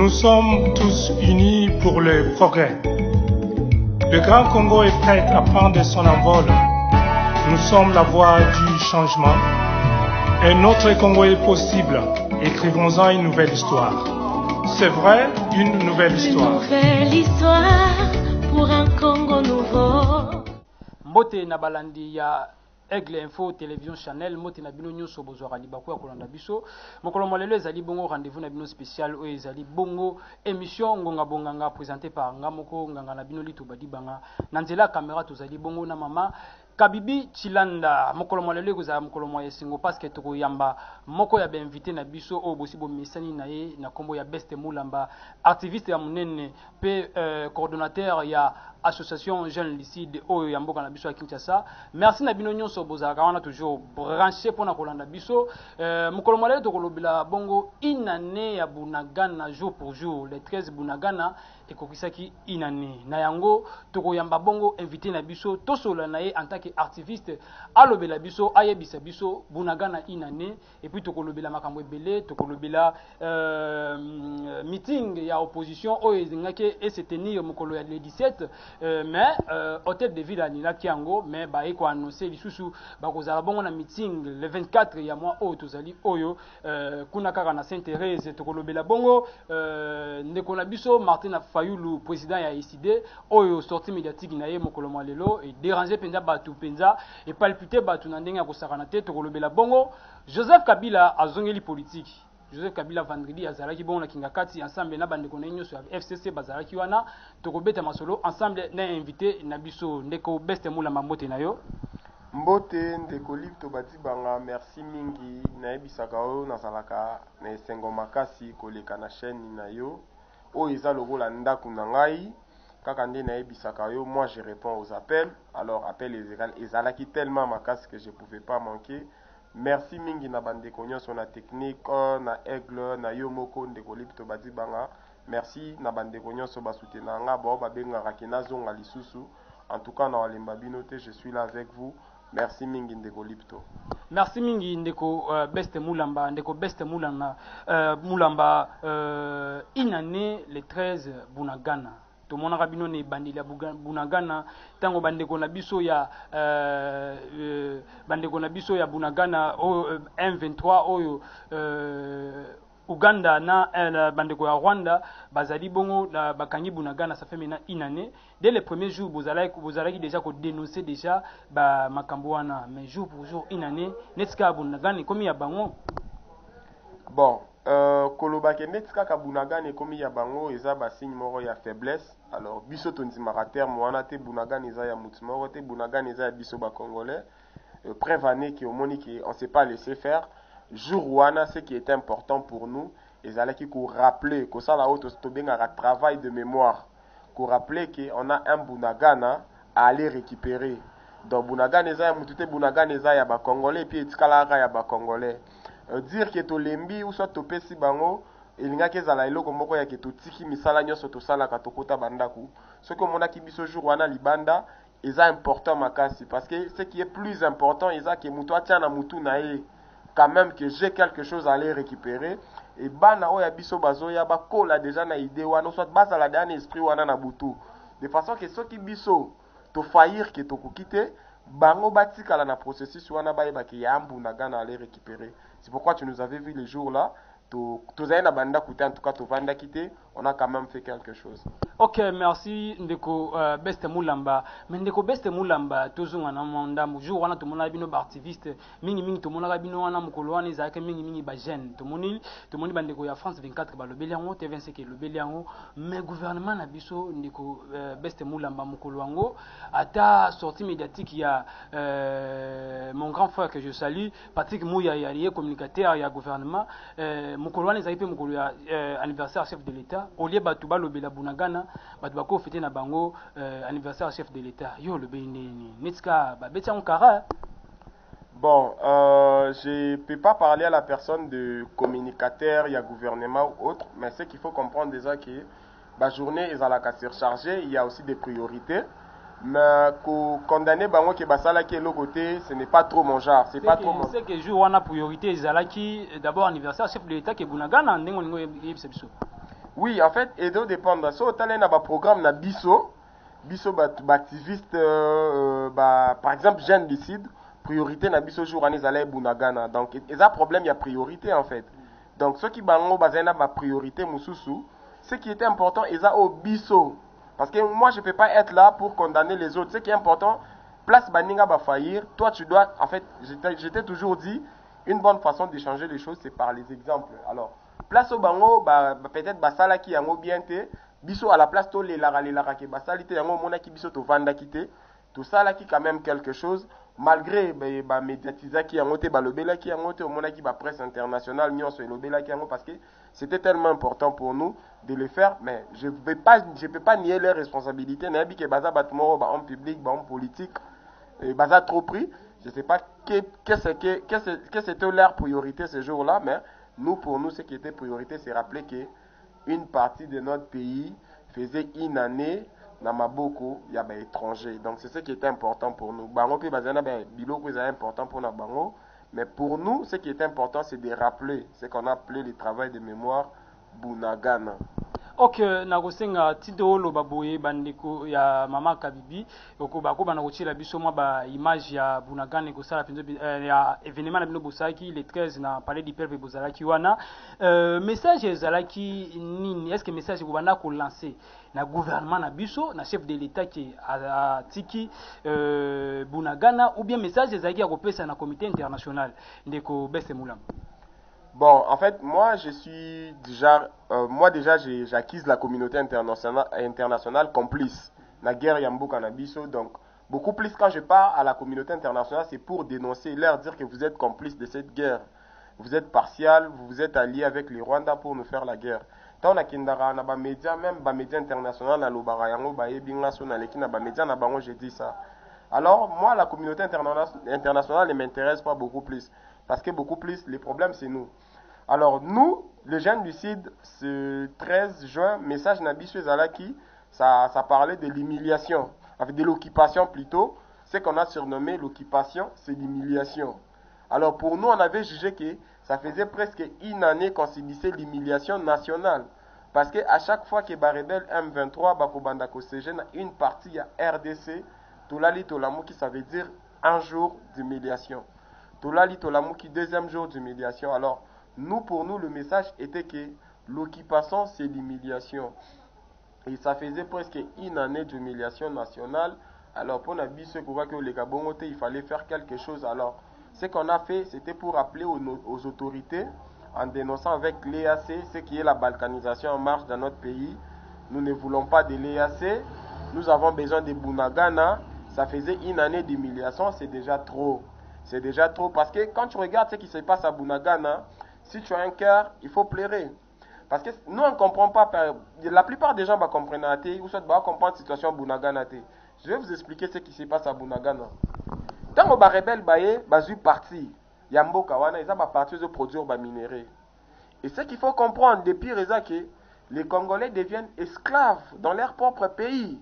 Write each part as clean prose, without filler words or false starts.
Nous sommes tous unis pour le progrès. Le Grand Congo est prêt à prendre son envol. Nous sommes la voie du changement. Un autre Congo est possible. Écrivons-en une nouvelle histoire. C'est vrai, une nouvelle histoire. Une nouvelle histoire pour un Congo nouveau. Mbote na balandi ya Aigle Info Télévision Channel mbote na bino nyonso bozwaka libako ya kolanda biso mokolo molelo ezali bongo rendez-vous na bino spécial oyo ezali bongo émission ngonga bonganga présenté par Ngamoko nganga na bino litu badibanga na nzela caméra tozali bongo na mama Kabibi Chilanda mokolo molelo kozala mokolo moya singo parce que toko yamba moko ya ba invité na biso o bosi bo misani na ye na kombo ya Best Mulamba activiste ya munene pe coordonnateur ya association Jeunes Lucide oyo ya mboka na biso ya Kinshasa. Merci na bino nyonso bozalaka wana toujours branché pona kolanda biso mokolo molelo tokolobela bongo inane ya Bunagana jour pour jour le 13 Bunagana ekokisaki inane na yango tokoyamba bongo invité na biso tosola na ye en tant que activiste alobela biso ayebisa biso Bunagana inane et puis tokolobela makambo ebele tokolobela meeting ya opposition oyo ezingaki et se tenir mokolo ya le 17 mais hôtel de ville anila kiango mais ba eko annoncer lisusu ba kozala bongo na meeting le 24 ya mois oyo tozali oyo kuna kaka na Sainte-Thérèse tokolobela bongo ndeko na biso Martin Fayulu président ya ICD oyo sortie médiatique na ye mokolo malelo et déranger penza batu penza et palpiter batu na ndenge ya kosakana te tokolobela bongo Joseph Kabila azongeli politique. Joseph Kabila vendredi azalaki bon na kingakati ensemble na bandeko na nyonso ya FCC bazalaki wana tokobeta masolo ensemble na invité na biso ndeko Best Mulamba mbote na yo mbote ndeko Lipto Badibanga merci mingi na ebisaka oyo nazalaka na esengo makasi koleka na chaîne na yo oyo eza lokola ndako na ngai kaka nde na ebisaka yo moi je réponds aux appels alors appel ezalaki tellement makasi que je pouvais pas manquer. Merci mingi na bandeko nyonso na technique na Aigle na yo moko ndeko Lipto Badibanga. Merci na bandeko nyonso basoutenanga nga bao babengaka kinazonga lisusu. En tout cas na walemba binote je suis là avec vous. Merci mingi ndeko Lipto. Merci mingi ndeko Best Mulamba ndeko Best Mulamba Mulamba inane le 13 Bunagana. To monaka bino ne bandila Bunagana tango bandeko na biso ya Bunagana M23 oyo Uganda na bandeko ya Rwanda bazali bongo na bakangi Bunagana ça fait maintenant une année dès le premier jour bozalaki déjà ko dénoncer déjà ba makambo wana mais jour pour jour une année netika Bunagana komi ya bango bon kolobake netika ka Bunagana komi ya bango eza ba signe moko ya faiblesse. Alors biso tondimaka terme wana te Bunagana eza ya mutu moko te Bunagana eza ya biso ba congolais preuve année qui omoni qui on s'est pas laissé faire jour wana ce qui est important pour nous ezalaki ko rappeler que ça la auto tobengaka travail de mémoire ko rappeler que on a un Bunagana à aller récupérer donc Bunagana eza ya mutu te Bunagana eza ya ba congolais puis etikala ya ba congolais dire que to lembi ou soit topesi bango elingaki ezala eloko moko ya ke totiki misala nyonso tosalaka tokota bandaku soki omonaki biso jour wana libanda eza important makasi parce que ce qui est plus important eza ke mutu atia na mutu na ye quand même que j'ai quelque chose à aller récupérer et bana oya biso bazoya bakola déjà na idée wana soit bazala dans esprit wana na butu de façon que soki biso to faillir ke tokokite bango batikala na processus wana bayeba ke ya Bunagana aller récupérer. C'est pourquoi tu nous avais vu les jours là en tout cas on a quand même fait quelque chose. Ok, merci ndeko Best Mulamba. Mais ndeko Best Mulamba tozonga na manda jour wana tomona bino ba activiste mingi tomona bino wana mukolo wana ezaka mingi ba jeune tomoni bandeko ya France 24 ba lobeli yango TV5 ke lobeli yango mais gouvernement na biso ndeko Best Mulamba mukolo wango ata sortie médiatique ya mon grand frère que je salue Patrick Mouya ya communicateur ya gouvernement mokolo wana ezali pe mokolo ya anniversaire chef de l'état olie batu balobela Bunagana batu bako fêter na bango anniversaire chef de l'état yo lobeli nini netika babeti en kara. Bon, je peux pas parler à la personne de communicateur, il y a gouvernement ou autre, mais ce qu'il faut comprendre déjà que la journée est à la surchargée, il y a aussi des priorités. Mais condamner bango ke basala ki l'autre côté, ce n'est pas trop mon genre, c'est pas trop mon. C'est que jour on a priorité ezalaki d'abord anniversaire chef de l'état ke Bunagana ndengo yebisa biso. Oui, en fait, edo dépendre. So, tu as un programme na biso activiste, par exemple, Jeune Lucide, priorité na biso jour année zalé Bunagana. Donc, et ça problème, il y a priorité en fait. Donc, ceux qui bango bazena ma priorité mususu, ce qui était important, ils ont au biso. Parce que moi, je ne peux pas être là pour condamner les autres. Ce qui est important, place baninga va faillir. Toi, tu dois, en fait, je t'ai toujours dit, une bonne façon d'échanger les choses, c'est par les exemples. Alors, place au bango, peut-être basala qui yango bien te, biso à la place to les lara qui basali te yango mona qui biso to vanda kité, tout ça là qui quand même quelque chose, malgré médiatiser qui yango te balobela qui yango te mona qui ba presse internationale nyonso elobela qui yango parce que c'était tellement important pour nous de le faire, mais je peux pas nier leurs responsabilités. Nabi que baza batmo ba en public, ba en politique, baza trop pris. Je ne sais pas que c'était leur priorité ce jour-là, mais nous, pour nous, ce qui était priorité, c'est rappeler qu'une partie de notre pays faisait une année dans Maboko, il y avait étrangers. Donc, c'est ce qui était important pour nous. Bango, puis, biloko, c'est important pour nous, Bango. Mais pour nous, ce qui est important, c'est de rappeler ce qu'on a appelé le travail de mémoire Bunagana. Ok, nakosenga tito loba boye bandeko ya mama Kabibi oko bako bana kotiela biso mwa ba image ya Bunagana ko sala penzo ya événement na bino bosaki le 13 na palais du peuple bozalaki wana message ezalaki nini, est-ce que message ko bana ko lancer na gouvernement na biso na chef de l'état qui a tiki Bunagana ou bien message ezalaki ya kopesa na comité international ndeko Bese Mulam? Bon, en fait, moi, j'acquise la communauté internationale complice. La guerre Yambo Canabiso, donc, beaucoup plus quand je pars à la communauté internationale, c'est pour dénoncer, leur dire que vous êtes complice de cette guerre. Vous êtes partial, vous vous êtes allié avec les Rwandais pour nous faire la guerre. Tant na kindara na ba média, même ba média international na lobara yango ba ebinga so na leki na ba média na bango, j'ai dit ça. Alors, moi, la communauté internationale ne m'intéresse pas beaucoup plus. Parce que beaucoup plus, les problèmes, c'est nous. Alors, nous, les jeunes lucides, ce 13 juin, message Nabisu Zalaki, ça parlait de l'humiliation, enfin de l'occupation plutôt. Ce qu'on a surnommé l'occupation, c'est l'humiliation. Alors, pour nous, on avait jugé que ça faisait presque une année qu'on subissait l'humiliation nationale. Parce qu'à chaque fois que Barebel M23, Bakobandako Sejena, une partie à RDC, Tolali Tolamouki, ça veut dire un jour d'humiliation. Tolali Tolamouki, deuxième jour d'humiliation. Alors, nous, pour nous, le message était que l'occupation, c'est l'humiliation. Et ça faisait presque une année d'humiliation nationale. Alors, pour Nabi, ceux qui voient que les Gabongote, il fallait faire quelque chose. Alors, ce qu'on a fait, c'était pour appeler aux autorités, en dénonçant avec l'EAC, ce qui est la balkanisation en marche dans notre pays. Nous ne voulons pas de l'EAC. Nous avons besoin de Bunagana. Ça faisait une année d'humiliation, c'est déjà trop. C'est déjà trop parce que quand tu regardes ce qui se passe à Bunagana, si tu as un cœur, il faut pleurer. Parce que nous, on ne comprend pas. La plupart des gens vont comprendre ou soit vont comprendre la situation à Bunagana. Je vais vous expliquer ce qui se passe à Bunagana. Tant que les rebelles sont partis, Yambo Kawana, ils ont parti de produire des minéraux. Et ce qu'il faut comprendre, depuis que les Congolais deviennent esclaves dans leur propre pays.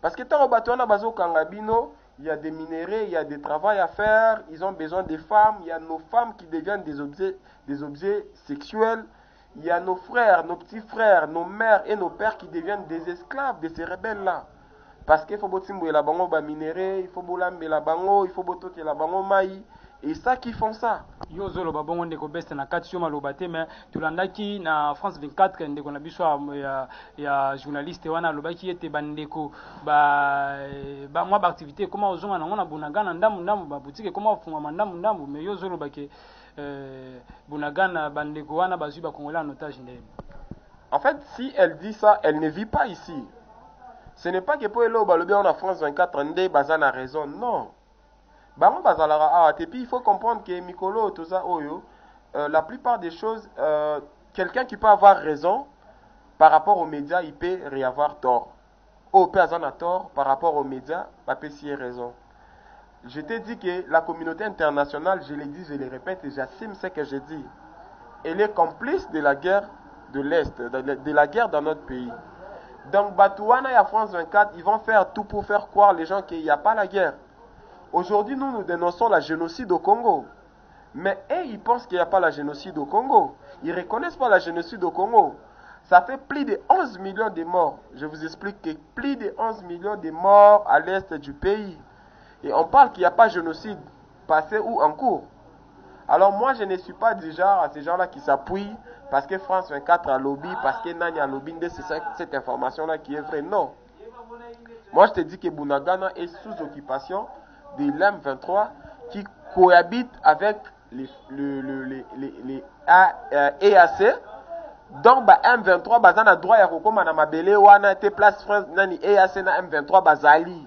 Parce que tant que Kangabino, il y a des minéraux, il y a des travaux à faire, ils ont besoin des femmes, il y a nos femmes qui deviennent des objets sexuels, il y a nos frères, nos petits frères, nos mères et nos pères qui deviennent des esclaves de ces rebelles-là. Parce qu'il faut botimbo la bango ba minéraux, il faut bolambe la bango, il faut botoke la bango maï. Et ça qui font ça. Yo zolo babongo ndeko beste na kati yo maloba te mais tolandaki na France 24 ndeko na biso ya journaliste wana lobaki ete bandeko ba mwa ba activité comment ozonga na ngona Bunagana ndamu ba boutique comment ofunga ndamu mais yo zolo bake Bunagana bandeko wana bazui ba congolais en otage ndem. En fait, si elle dit ça, elle ne vit pas ici. Ce n'est pas que pour elo balobi en France 24 ndé bazana raison, non. Et puis il faut comprendre que Mikolo, tout ça, la plupart des choses, quelqu'un qui peut avoir raison par rapport aux médias, il peut avoir tort. Au personne a tort par rapport aux médias, il peut y avoir raison. Je t'ai dit que la communauté internationale, je l'ai dit, je le répète et j'assume ce que j'ai dit. Elle est complice de la guerre de l'Est, de la guerre dans notre pays. Donc Batouana et à France 24, ils vont faire tout pour faire croire les gens qu'il n'y a pas la guerre. Aujourd'hui, nous dénonçons la génocide au Congo. Mais eux, ils pensent qu'il n'y a pas la génocide au Congo. Ils ne reconnaissent pas la génocide au Congo. Ça fait plus de 11 millions de morts. Je vous explique que plus de 11 millions de morts à l'est du pays. Et on parle qu'il n'y a pas de génocide passé ou en cours. Alors moi, je ne suis pas du genre à ces gens-là qui s'appuient parce que France 24 a lobby, parce que Nani a lobby, c'est cette information-là qui est vraie. Non. Moi, je te dis que Bunagana est sous occupation de l'M23 qui cohabite avec les EAC. Donc, M23, bazana droit ya kokoma na mabele wana te place France nani EAC na M23 bazali.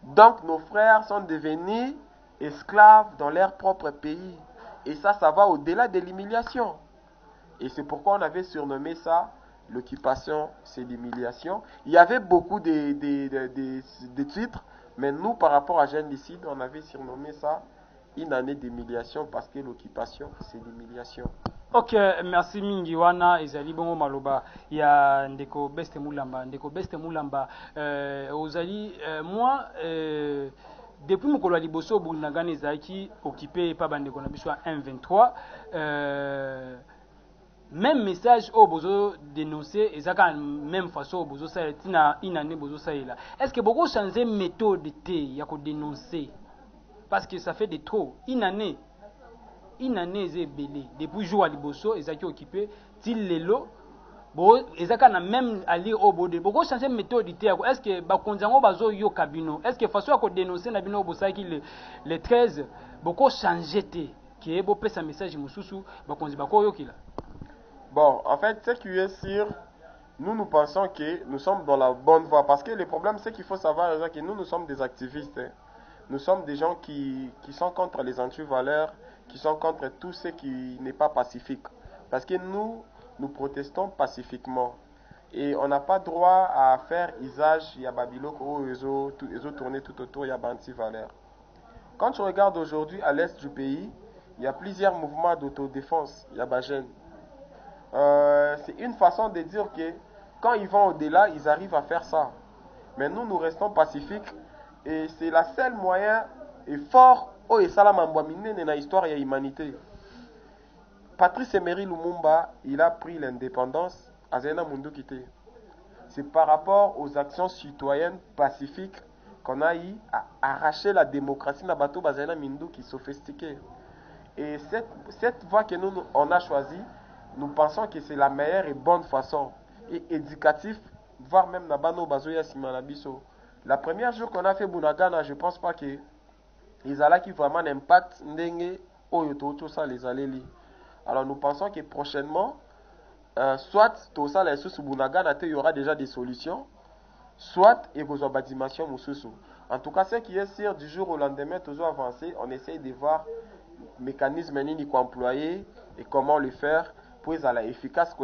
Donc, nos frères sont devenus esclaves dans leur propre pays. Et ça va au-delà de l'humiliation. Et c'est pourquoi on avait surnommé ça l'occupation, c'est l'humiliation. Il y avait beaucoup de titres, mais nous, par rapport à Génicide, on avait surnommé ça une année d'humiliation parce que l'occupation, c'est l'humiliation. Ok, merci mingi wana ezali bongo maloba ya ndeko Beste Mulamba. Ndeko Beste Mulamba, ozali moi depuis mokolo ya liboso Bunagana ezalaki occupé pa bandeko na biso ya M23. Même message au bozo dénoncer ezaka même façon au bozo ça tina inane bozo ça là. Est-ce que beaucoup changer méthode té ya ko dénoncer parce que ça fait de trop inane est belé depuis jour à liboso ezaki occupé til lelo bo ezaka na même ali au bode beaucoup changer méthode té est-ce que ba konzango bazo yo kabino est-ce que façon ya ko dénoncer na bino bosaki le 13 beaucoup changer té que bo pesa message mususu ba konzi bako yo kila. Bon, en fait, ce qui est sûr, nous pensons que nous sommes dans la bonne voie. Parce que le problème, c'est qu'il faut savoir que nous sommes des activistes. Hein. Nous sommes des gens qui sont contre les antivaleurs, qui sont contre tout ce qui n'est pas pacifique. Parce que nous protestons pacifiquement. Et on n'a pas droit à faire usage, il y a Babiloko, ils ont tourné tout autour, il y a antivaleurs. Quand tu regardes aujourd'hui à l'est du pays, il y a plusieurs mouvements d'autodéfense. Il y a Bajen. C'est une façon de dire que quand ils vont au-delà, ils arrivent à faire ça. Mais nous restons pacifiques et c'est la seule moyen et fort où et salamambouamine dans l'histoire de l'humanité. Patrice Emery Lumumba, il a pris l'indépendance à Zena Mundu Kité. C'est par rapport aux actions citoyennes pacifiques qu'on a eu à arracher la démocratie dans bateau Bazena Mindu qui est sophistiquée. Et cette voie que nous on a choisie, nous pensons que c'est la meilleure et bonne façon et éducatif, voire même Nabano Bazoya Simanabiso. La première jour qu'on a fait Bunagana, je ne pense pas que les ala qui vraiment n'impact ndenge oyoto ça les aleli. Alors nous pensons que prochainement, soit tout ça les sous Bunagana il y aura déjà des solutions, soit il y aura des bâtiments mususu. En tout cas, ce qui est sûr du jour au lendemain, toujours avancé, on essaye de voir le mécanisme nini qu'on employer et comment le faire. Pour être efficace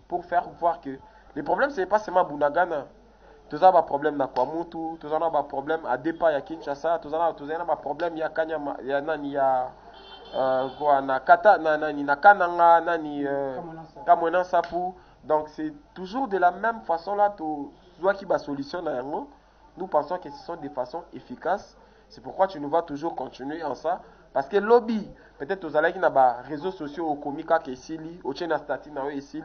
pour faire voir que le problème ce n'est pas seulement Bunagana. Tous a un problème na Kwamutu, tous a un problème à Depa ya Kinshasa, tous a un problème ya Kanyama ya nani ya quoi na Kata nani na Kananga nani Kamwena Sapu. Donc c'est toujours de la même façon là to soit qui ba solution na yango. Nous pensons que ce sont des façons efficaces. C'est pourquoi tu nous vas toujours continuer en ça. Parce que lobby, peut-être aux allègues n'a pas réseaux sociaux au komika qui est ici, au tchèna statina ici.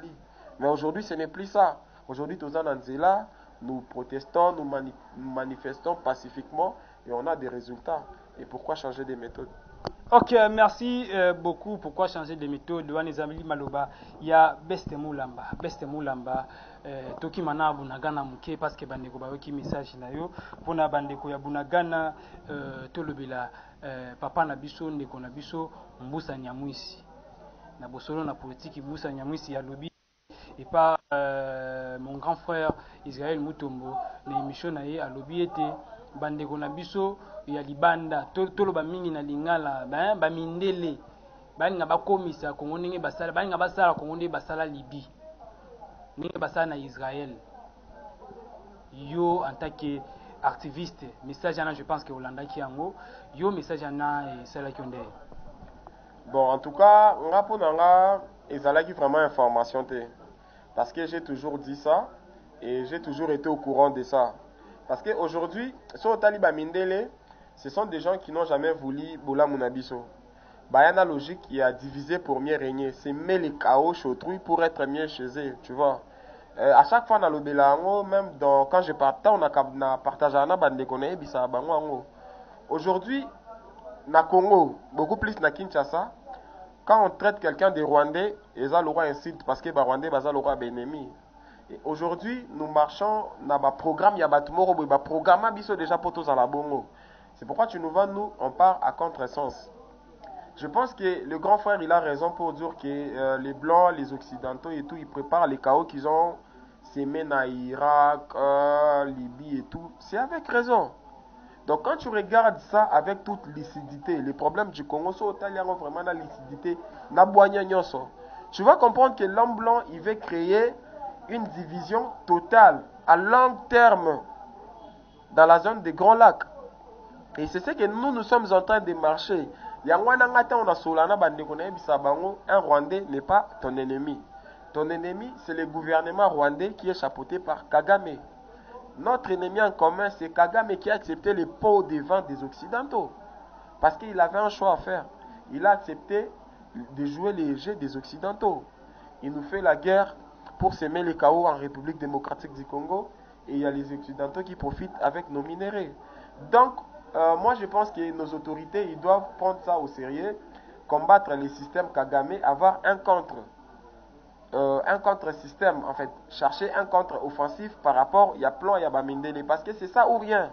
Mais aujourd'hui, ce n'est plus ça. Aujourd'hui, tous en Anzela, nous protestons, nous manifestons pacifiquement et on a des résultats. Et pourquoi changer des méthodes? Ok, merci beaucoup. Pourquoi changer de méthode? Wanezamili Maloba, il y a Beste Mulamba. Beste Mulamba, Toki Mana Bunagana Muke, parce que Bandeko Bayoki message na yo, pour na Bandeko ya Bunagana, Tolobela, Papa Nabiso, Ndeko Nabiso, Mbusa Nyamwisi. Na Bosolo na politique, Mbusa Nyamwisi ya lobby. Et pas mon grand frère Israël Mutombo, na émission na ye à lobby était Bandeko Nabiso. Ya libanda toloba mingi na lingala ba mindele ba nga bakomisa kongo ndenge basala ba nga basala kongo ndenge basala Libye ndenge basala na Israël. Yo en tant que activiste message ana je pense que Hollanda ki yango yo message ana et sala ki onde. Bon en tout cas ngapo nanga ezalaki vraiment information te parce que j'ai toujours dit ça et j'ai toujours été au courant de ça parce que aujourd'hui sur Taliba Mindele ce sont des gens qui n'ont jamais voulu Bola Munabiso. bah, y a une logique qui a divisé pour mieux régner. C'est mettre les chaos chez autrui pour être mieux chez eux, tu vois. À chaque fois, dans le Bélango, même quand je partais, on a partagé un bande de connaissances, bisa bango. Aujourd'hui, na Congo, beaucoup plus na Kinshasa, quand on traite quelqu'un de Rwandais, ils ont le roi insulte parce que les Rwandais ont le roi ennemi. Aujourd'hui, nous marchons dans un programme, il y a un programme qui déjà pour tous à la bongo. C'est pourquoi tu nous vois, nous, on part à contresens. Je pense que le grand frère, il a raison pour dire que les Blancs, les Occidentaux et tout, ils préparent les chaos qu'ils ont sémés dans Irak, Libye et tout. C'est avec raison. Donc quand tu regardes ça avec toute lucidité, les problèmes du Congo sont vraiment la lucidité, tu vas comprendre que l'homme blanc, il veut créer une division totale à long terme dans la zone des Grands Lacs. Et c'est ce que nous sommes en train de marcher. Un Rwandais n'est pas ton ennemi. Ton ennemi, c'est le gouvernement rwandais qui est chapeauté par Kagame. Notre ennemi en commun, c'est Kagame qui a accepté les pots de vin des Occidentaux. Parce qu'il avait un choix à faire. Il a accepté de jouer les jeux des Occidentaux. Il nous fait la guerre pour semer les chaos en République démocratique du Congo. Et il y a les Occidentaux qui profitent avec nos minéraux. Donc, moi je pense que nos autorités, ils doivent prendre ça au sérieux, combattre les systèmes Kagame, avoir un contre-système, en fait, chercher un contre-offensif par rapport, il y a plan, il y a Bamindele, parce que c'est ça ou rien.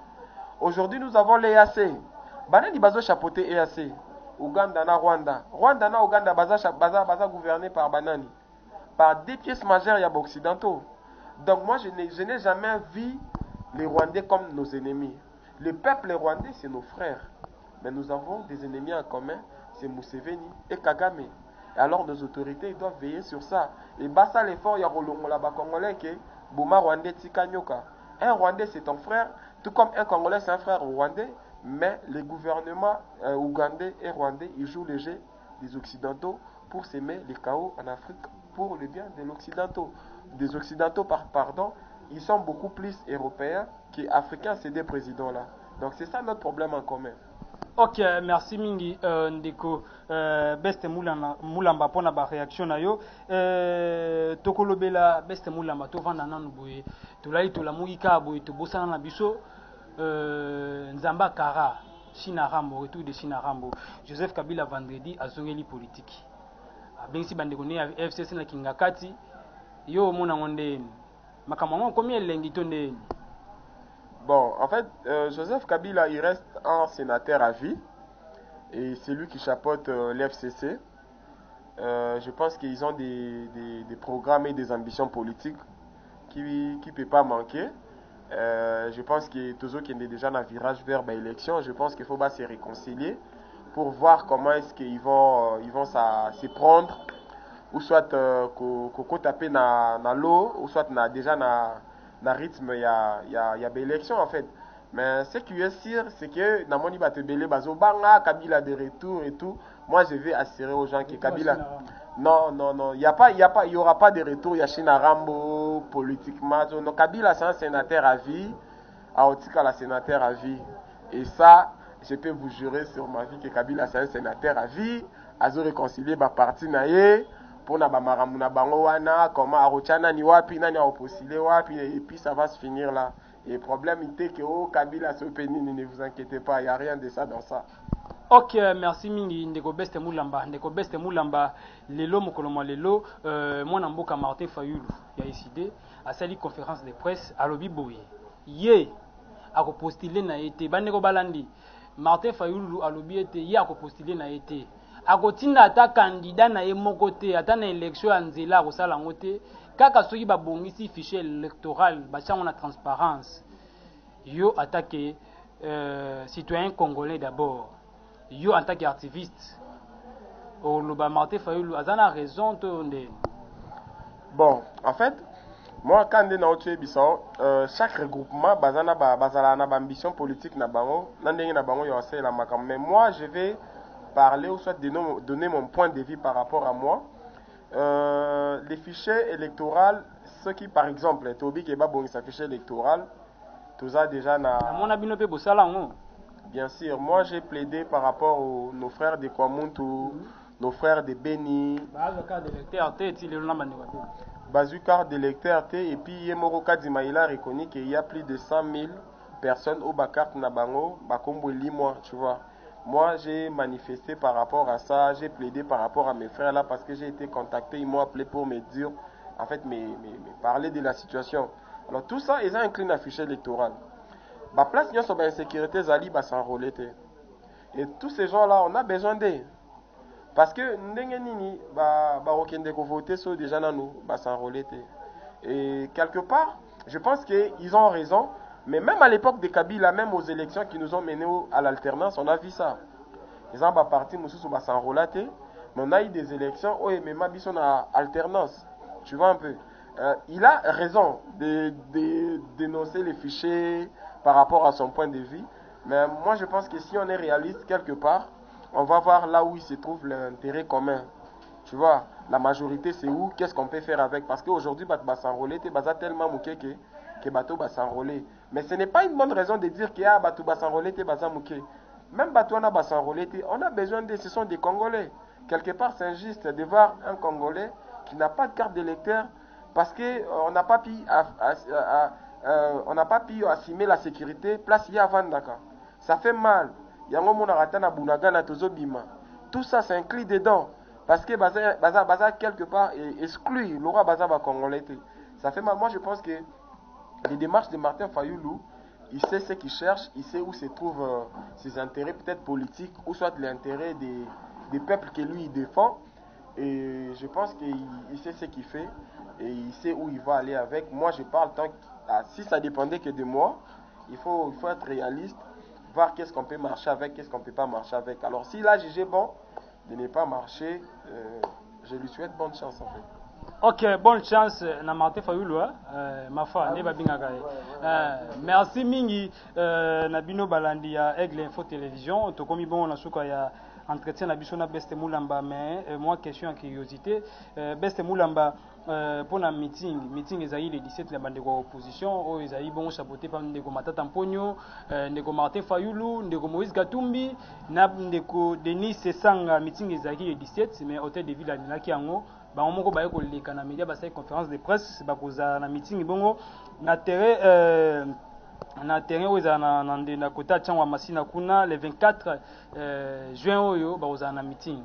Aujourd'hui, nous avons l'EAC. Banani bazo chapeauté EAC. Ouganda na Rwanda. Rwanda na Ouganda baza gouverné par Banani. Par des pièces majeures, il y a occidentaux. Donc moi, je n'ai jamais vu les Rwandais comme nos ennemis. Le peuple rwandais, c'est nos frères. Mais nous avons des ennemis en commun, c'est Museveni et Kagame. Et alors nos autorités, ils doivent veiller sur ça. Et basta l'effort, il y a Rolongola Congolais qui est Bouma Rwandais Tikanyoka. Un Rwandais, c'est ton frère, tout comme un Congolais, c'est un frère rwandais. Mais les gouvernements ougandais et rwandais, ils jouent les jeux des Occidentaux pour s'aimer les chaos en Afrique pour le bien de l'Occidentaux. Des Occidentaux, pardon, ils sont beaucoup plus européens qu'africains, ces deux présidents-là. Donc c'est ça notre problème en commun. Ok, merci mingi ndeko beste mulamba pona ba réaction na yo tokolobela beste mulamba to vanda nanu boye tolai tolamuika boye to bosana na biso nzamba kara China Rambo retour de China Rambo Joseph Kabila vendredi azongeli politique abengisi bandeko ne FCC na kingakati yo mona ngonde makamamo komi elengi to ndeni. Bon, en fait, Joseph Kabila, il reste un sénateur à vie. Et c'est lui qui chapeaute l'FCC. Je pense qu'ils ont des programmes et des ambitions politiques qui ne peuvent pas manquer. Je pense que toujours qu'il y a déjà un virage vers l'élection, je pense qu'il faut se réconcilier pour voir comment est-ce qu'ils vont se prendre. Ou soit taper dans l'eau, ou soit déjà dans rythme il y a élection en fait. Mais ce qui est sûr, c'est que dans mon ibate belé bazobanga Kabila de retour et tout. Moi je vais assurer aux gens que Kabila non, il y aura pas de retour, il y a China Rambo politiquement. Non, Kabila c'est un sénateur à vie, Aotika la sénateur à vie. Et ça, je peux vous jurer sur ma vie que Kabila c'est un sénateur à vie, azo réconcilier ba parti naie. Pour na bamaramu na bango wana comment arochana ni wapi nani opposile wapi et puis ça va se finir là. Et le problème était que Kabila se pénit, ne vous inquiétez pas, il n'y a rien de ça dans ça. Ok, merci mingi ndeko beste mulamba lelo mokolomo lelo mwana mboka Martin Fayulu ya décidé à sali conférence de presse à lobi boye ye ako postuler na été bandeko balandi Martin Fayulu a lobi été ye ako postuler na été akotinda ata candidat na ye moko te ata na élection ya nzela akosala yango te kaka soki babongisi fichier électoral batiango na transparence yo attaque citoyen congolais d'abord yo en tant qu'activiste oloba Martin Fayulu aza na raison to nde. Bon, en fait moi quand nde na otie biso chaque regroupement bazala na ambition politique na bango na ndenge na bango yo asala makambo. Mais moi je vais parler ou soit donner mon point de vue par rapport à moi. Les fichiers électoraux, ceux qui par exemple Tobi Keba bon sa fichier électoral, tout ça déjà na mon abino pe bosala ngo. Bien sûr, moi j'ai plaidé par rapport aux nos frères de Kwamuntu, nos frères de Beni, Bazooka de lecteur et puis Yemoroka Dimaïla reconnu qu'il y a plus de 100 000 personnes au Bakart Nabango, Bakombo Limois, tu vois. Moi j'ai manifesté par rapport à ça, j'ai plaidé par rapport à mes frères là parce que j'ai été contacté, ils m'ont appelé pour me dire, en fait, me parler de la situation. Alors tout ça, ils ont incliné à fichier électoral. Bah place nous sommes en sécurité Zali va s'enrôler. Et tous ces gens là, on a besoin d'eux. Parce que ndengenini ba okende ko voter sur déjà na nous ba s'enrôler. Et quelque part, je pense qu'ils ont raison, mais même à l'époque de Kabila, même aux élections qui nous ont menés à l'alternance, on a vu ça. Ils ont parti mususu ba s'enrôler, mais on a eu des élections où même biso na alternance. Tu vois un peu. Il a raison de dénoncer les fichiers par rapport à son point de vue. Mais moi, je pense que si on est réaliste quelque part, on va voir là où il se trouve l'intérêt commun. Tu vois, la majorité, c'est où? Qu'est-ce qu'on peut faire avec? Parce qu'aujourd'hui, il va s'enrôler, il va tellement mouquer que bateau va s'enrôler. Mais ce n'est pas une bonne raison de dire que bateau va s'enrôler, il va mouquer. Même bateau va s'enrôler, on a besoin de... Ce sont des Congolais. Quelque part, c'est injuste de voir un Congolais qui n'a pas de carte d'électeur parce qu'on n'a pas pu on n'a pas pu assumer la sécurité place il y a Vandaka. Ça fait mal. Yango mona ratana bunaga na tozobima. Tout ça s'inclut dedans parce que baza quelque part exclut l'aura baza ba congolais. Ça fait mal. Moi je pense que les démarches de Martin Fayoulou, il sait ce qu'il cherche, il sait où se trouvent ses intérêts peut-être politiques ou soit l'intérêt des peuples que lui il défend. Et je pense qu'il sait ce qu'il fait et il sait où il va aller avec. Moi je parle tant que si ça dépendait que de moi, il faut être réaliste, voir qu'est-ce qu'on peut marcher avec, qu'est-ce qu'on ne peut pas marcher avec. Alors s'il a jugé bon de ne pas marcher, je lui souhaite bonne chance en fait. Ok, bonne chance na Martin Fayoulou, ma femme, ne babingaka. Merci mingi na bino balandi ya Aigle Info Télévision, to komi bon na suka ya entretien na biso na Beste Moulamba, mais moi question en curiosité, Beste Moulamba pour la meeting ezali le 17 la bande de opposition o ezali bon chapeauté par ndeko Matata Mponyo, ndeko Martin Fayoulou, ndeko Moïse Gatumbi na ndeko Denis Sesanga. Meeting ezali le 17 mais hôtel de ville na kiango bango moko baye ko leka na média basali conférence de presse bakoza na meeting bongo na terrain où ils ont na kota tchangwa masina kuna le 24 juin oyo bakoza na meeting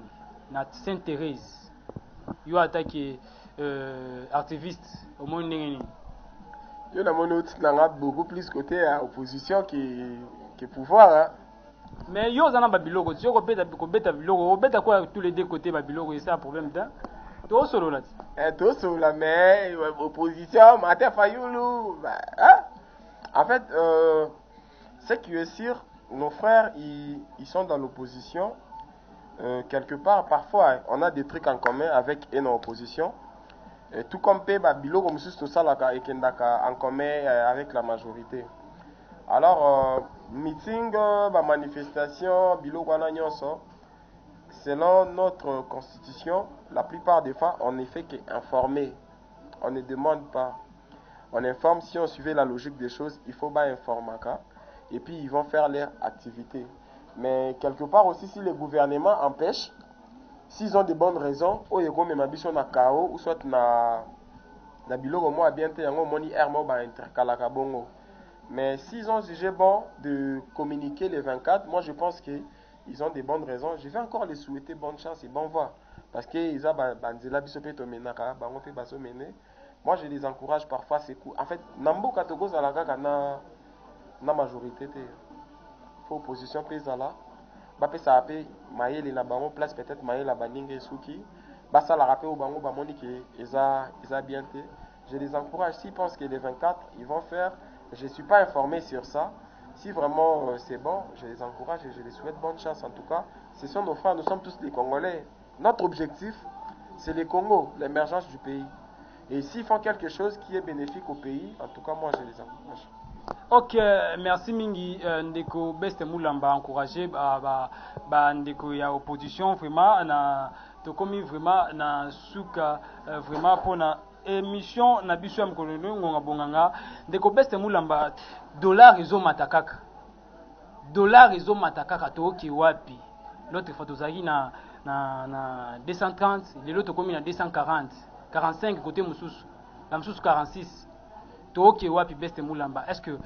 na Sainte-Thérèse. Yo attaqué activiste au monde ndenge. Yo na mono tnanga beaucoup plus côté opposition que pouvoir hein. Mais yo zana ba biloko, tu ko beta biloko, ko beta quoi tous les deux côtés ba biloko, c'est un problème d'un. Tout solo là. Tout solo là mais opposition Martin Fayoulou hein? En fait ce qui est sûr, nos frères ils sont dans l'opposition. Quelque part parfois on a des trucs en commun avec une opposition. Tout comme Peba Biloko Moussous tout ça et Kendaka en commun avec la majorité. Alors meeting, manifestation, Biloko Ananyonso, selon notre constitution, la plupart des fois on n'est fait qu'informer. On ne demande pas. On informe si on suivait la logique des choses, il faut pas informer. Et puis ils vont faire leur activité. Mais quelque part aussi si le gouvernement empêche, s'ils ont de bonnes raisons, oyeko même biso na kao ou soit na biloko mo bientôt yango moni hermo ba interkalaka bongo. Mais s'ils ont jugé bon de communiquer les 24, moi je pense que ils ont de bonnes raisons. Je vais encore les souhaiter bonne chance et bonne voie parce que ils a banzela biso pe to menaka bango pe baso mener. Moi je les encourage parfois c'est cool. En fait, nambo katoko za la kaka na majorité te. Faut opposition pesa là. Bape ça appelle maïle na bango place peut-être maïle la baninge souki basa la rappel au bango bamoni que eza bien té. Je les encourage s'ils pensent que les 24 ils vont faire. Je suis pas informé sur ça. Si vraiment c'est bon, je les encourage et je les souhaite bonne chance en tout cas. Ce sont nos frères, nous sommes tous des Congolais. Notre objectif c'est le Congo, l'émergence du pays. Et s'ils font quelque chose qui est bénéfique au pays, en tout cas moi je les encourage. Ok, merci mingi ndeko Beste Moulamba encouragé ndeko ya opposition vraiment na tokomi vraiment na suka vraiment pour na émission na biso ya mkololo ngonga bonganga ndeko Beste Moulamba dollar ezo matakaka dollar ezomata kaka toki wapi. L'autre fois tozaki na 230, l'autre komi na 240, 45 côté mususu, la mususu 46. Toki wapi Best Mulamba. Est-ce que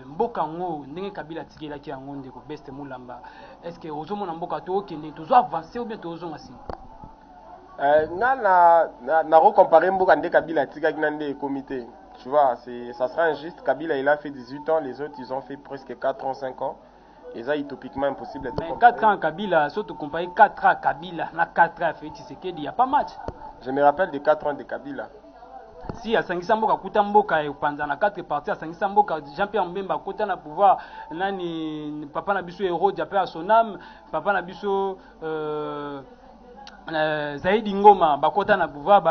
mboka ngo ndenge Kabila tikela ki yango ndeko Best Mulamba. Est-ce que ozomona mboka toki ne tozo avancer ou bien tozo ngasi? Na recomparer mboka ndeko Kabila tikaki na ndé comité. Tu vois, ça sera injuste. Kabila il a fait 18 ans, les autres ils ont fait presque 4 ans, 5 ans. Et ça, utopiquement impossible. Mais 4 ans Kabila, surtout comparer 4 ans Kabila, na 4 ans fait Tshisekedi, il n'y a pas match. Je me rappelle de 4 ans de Kabila. Si à Sangisa Mboka kuta mboka et panza na 4 parties à Sangisa Mboka Jean-Pierre Mbemba kuta na pouvoir nani papa na biso héros diapé à son âme, papa na biso Zaidi Ngoma bakota na pouvoir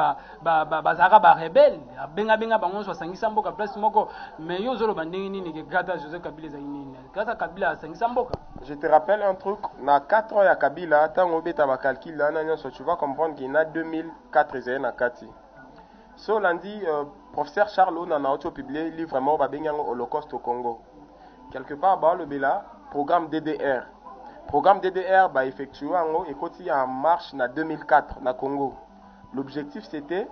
bazaka ba rebelle benga bango so Sangisa Mboka place moko mais yo zolo bandingi nini ke gata Joseph Kabila za nini gata Kabila Sangisa Mboka. Je te rappelle un truc, na 4 ans ya Kabila tango beta ba calcul là na tu vas comprendre qu'il y a 2004 zé na kati. So lundi, professeur Charles on a publié livre vraiment Holocauste au Congo. Quelque part, le Bela, programme DDR. Programme DDR effectué en marche en 2004 na Congo. L'objectif c'était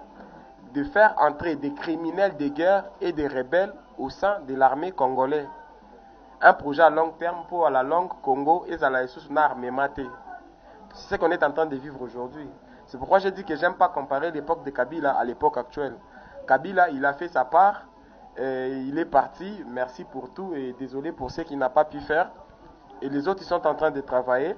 de faire entrer des criminels de guerre et des rebelles au sein de l'armée congolaise. Un projet à long terme pour la langue Congo et à la ressource armement. C'est ce qu'on est en train de vivre aujourd'hui. C'est pourquoi j'ai dit que j'aime pas comparer l'époque de Kabila à l'époque actuelle. Kabila, il a fait sa part, il est parti, merci pour tout et désolé pour ce qu'il n'a pas pu faire. Et les autres, ils sont en train de travailler,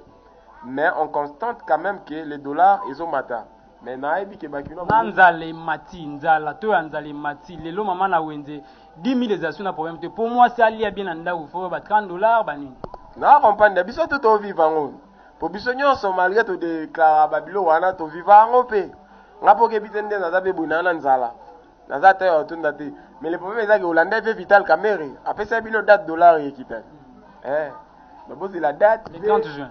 mais on constate quand même que les dollars, ils ont matin. Mais naïbi que bakino Nanzale mati, nzala, to anzale mati, lelo maman na wende, 10 000 les assumes problème. Pour moi, c'est allié bien anda ou faut ba 30 $, bani. Na comprendre, biso tout au vivant. Pour bisogno so malgré to déclarer babilo wana to vivant en paix. Ngapo ke bitende na zabe bunana nzala. Na za te otunda te. Mais le problème est que Hollandais fait Vital Kamerhe. Après ça bilo date dollar et quitte. D'abord c'est la date le 30 juin.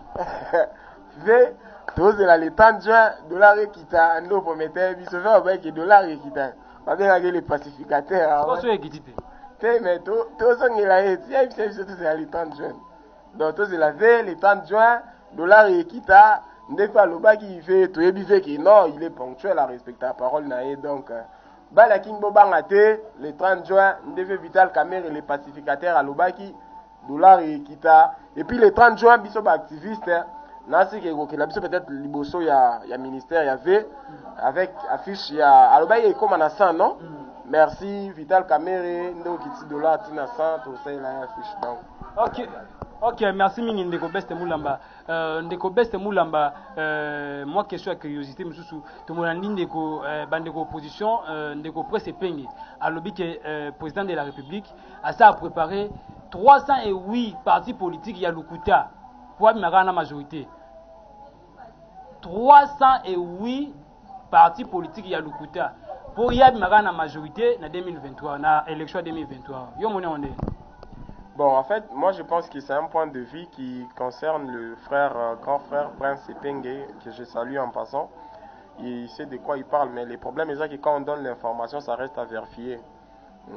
V tous le 30 juin dollar et quitte. Ando promettait biso faire avec dollar et quitte. Pas bien les pacificateurs. Quoi soit quitte. Mais to so ngela et c'est le 30 juin. Donc tous la V le 30 juin dollar et kita ndefa loba qui fait to yebi qui non il est ponctuel à respecter la parole naé donc bala kingo bangate le 30 juin ndefe Vital Kamerhe les pacificateurs à lobaki dollar et kita et puis le 30 juin biso ba activiste nasi ke la biso peut-être liboso ya ministère ya V avec affiche ya alobaki comme na 100 non merci Vital Kamerhe ndo kiti dollar tina 100 to ça la affiche donc Ok, merci mingi Ndeko Best Mulamba. Ndeko Best Mulamba, moi question à curiosité, monsieur, tout le monde Ndeko bandeko opposition, Ndeko presse peigne. À l'objet que président de la République a ça préparé 308 partis politiques ya Lukuta pour avoir la majorité. 308 partis politiques ya Lukuta pour y avoir la majorité en 2023, na élection 2023. Yo moné on est. Bon, en fait, moi je pense que c'est un point de vue qui concerne le grand frère Prince Epenge, que je salue en passant. Il sait de quoi il parle, mais le problème est que quand on donne l'information, ça reste à vérifier.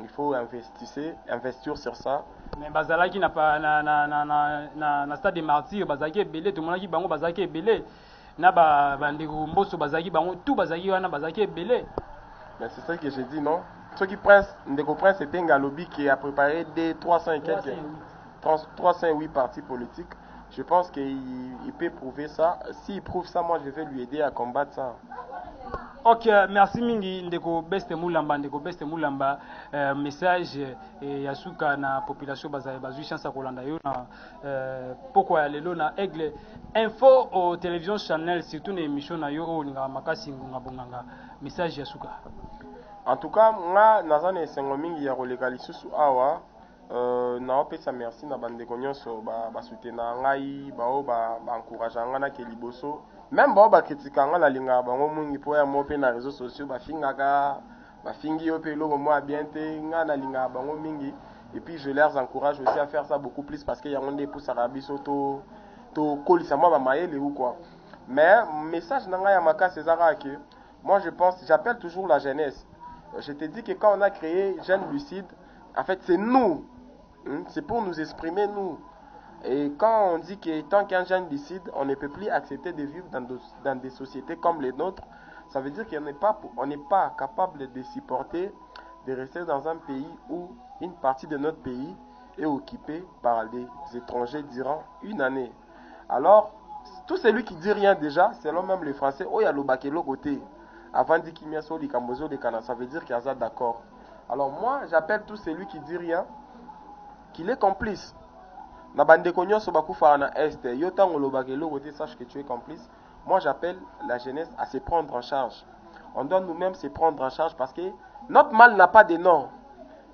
Il faut investir sur ça. Mais Bazalaki n'a pas na stade des martyrs, Bazaki est belé, tout le monde qui bango Bazaki est belé. Na bandeko mboso Bazaki bango tout Bazaki wana Bazaki est belé. Mais c'est ça que j'ai dit, non? Ceux qui Prince c'était un lobby qui a préparé des 300 et quelques 308 partis politiques. Je pense qu'il peut prouver ça. S'il prouve ça, moi je vais lui aider à combattre ça. Ok, merci mingi Ndeko Best Mulamba, message yasuka na population bazui chance à kolanda yo na pourquoi lelo na Aigle info au télévision Channel surtout na émission na yo o ninga makasi ngunga bonganga message yasuka. En tout cas, moi, nazane sengo mingi ya koleka lisusu awa na opesa merci na bandeko nyonso ba soutenir ngai ba encourager nga na ke liboso même ba critique nga na linga bango mungi po ya mope na réseaux sociaux ba fingi yo pe lo mo bien te nga na linga bango mingi et puis je leur encourage aussi à faire ça beaucoup plus parce que yango nde pour sarabiso to kolisa moi ba mayele ou quoi. Mais message na nga ya makasi ezaka que moi je pense j'appelle toujours la jeunesse. Je te dis que quand on a créé Jeunes Lucides, en fait c'est nous, c'est pour nous exprimer nous. Et quand on dit que tant qu'un jeune décide, on ne peut plus accepter de vivre dans des sociétés comme les nôtres, ça veut dire qu'on n'est pas capable de supporter de rester dans un pays où une partie de notre pays est occupée par des étrangers durant une année. Alors, tout celui qui dit rien déjà, selon même les Français, oh, il y a le bakelo côté. Avant de dire qu'il y a le Cambozo, le Cana, ça veut dire qu'il y a d'accord. Alors moi, j'appelle tout celui qui dit rien, qu'il est complice. Na bande konyo so bakufa na est, yo tango lo bakelo côté, sache que tu es complice. Moi, j'appelle la jeunesse à se prendre en charge. On doit nous-mêmes se prendre en charge parce que notre mal n'a pas de nom.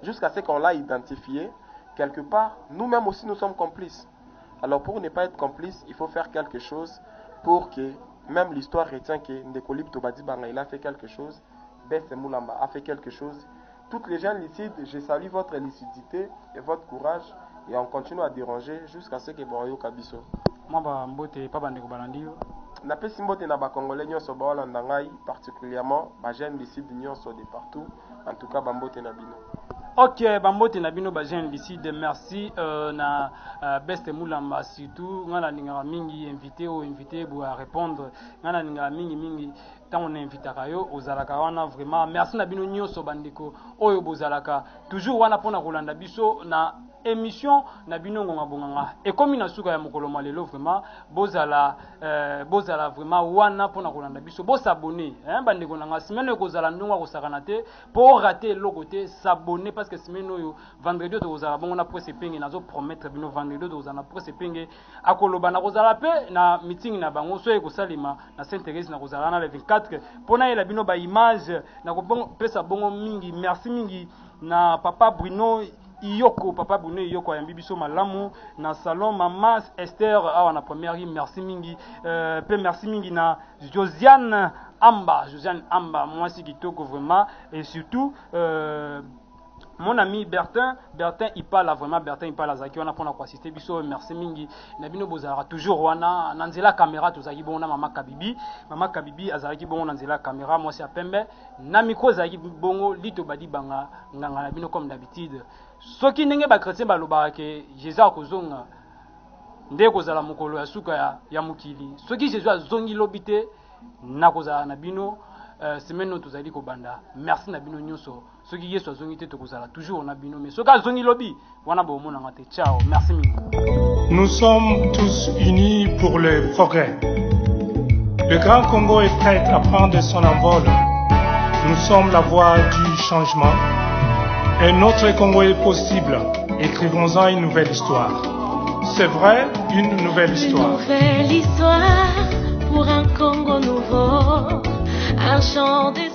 Jusqu'à ce qu'on l'a identifié, quelque part, nous-mêmes aussi nous sommes complices. Alors pour ne pas être complice, il faut faire quelque chose pour que même l'histoire retient que Ndekolip Tobadi Banga, il a fait quelque chose, Besse Moulamba a fait quelque chose. Toutes les gens lucides, je salue votre lucidité et votre courage et on continue à déranger jusqu'à ce que Boroyo Kabiso. Moi, mbote pas bande ko balandi. Na pesi mbote na ba Congolais nyonso ba Holanda ngai, particulièrement ba jeunes lucides nyonso de partout. En tout cas, bambote na bino. Ok, bambote na bino ba jeunes lucides, merci na Beste Moulamba surtout ngana ninga mingi invité pour répondre ngana ninga mingi tant on invite kayo ozalaka wana vraiment merci na bino nyonso bandeko oyo bozalaka toujours wana pona kolanda biso na émission na bino ngonga bonganga et comme na suka ya mokolo malelo vraiment bozala vraiment wana pona kolanda biso bo s'abonner bandeko nanga semaine ko zala ndonga ko sakana te pour rater le côté s'abonner parce que semaine oyo vendredi to zala bongo na presse penge nazo promettre bino vendredi to zala presse penge akoloba na ko zala pe na meeting na bango so e ko salima na Saint-Thérèse na ko zala na le 24 pona ela bino ba image na ko pesa bongo mingi merci mingi na papa Bruno Papa Bruno Iyoko ya bibiso malamu na salon Mama Esther awa na première merci mingi pe merci mingi na Josiane Amba moi si kitoko vraiment et surtout mon ami Bertin il parle vraiment Bertin il parle zaki wana pona ko assister biso merci mingi na bino bozala toujours wana nanzela caméra tozaki bona mama Kabibi azalaki bongo nanzela caméra moi c'est à pembe na micro zaki bongo lito badi banga nganga na bino comme d'habitude soki ndenge ba chrétien balobaka ke Jésus akozonga nde kozala mokolo ya suka ya mokili soki Jésus azongi lobite na kozala na bino semaine no tozali kobanda merci na bino nyonso soki Yesu azongi te tokozala toujours na bino mais soki azongi lobi wana bomona ngate ciao merci mingi. Nous sommes tous unis pour le progrès. Le Grand Congo est prêt à prendre son envol. Nous sommes la voie du changement. Un autre Congo est possible. Écrivons-en une nouvelle histoire. C'est vrai, une nouvelle histoire. Une nouvelle histoire pour un Congo nouveau. Un chant des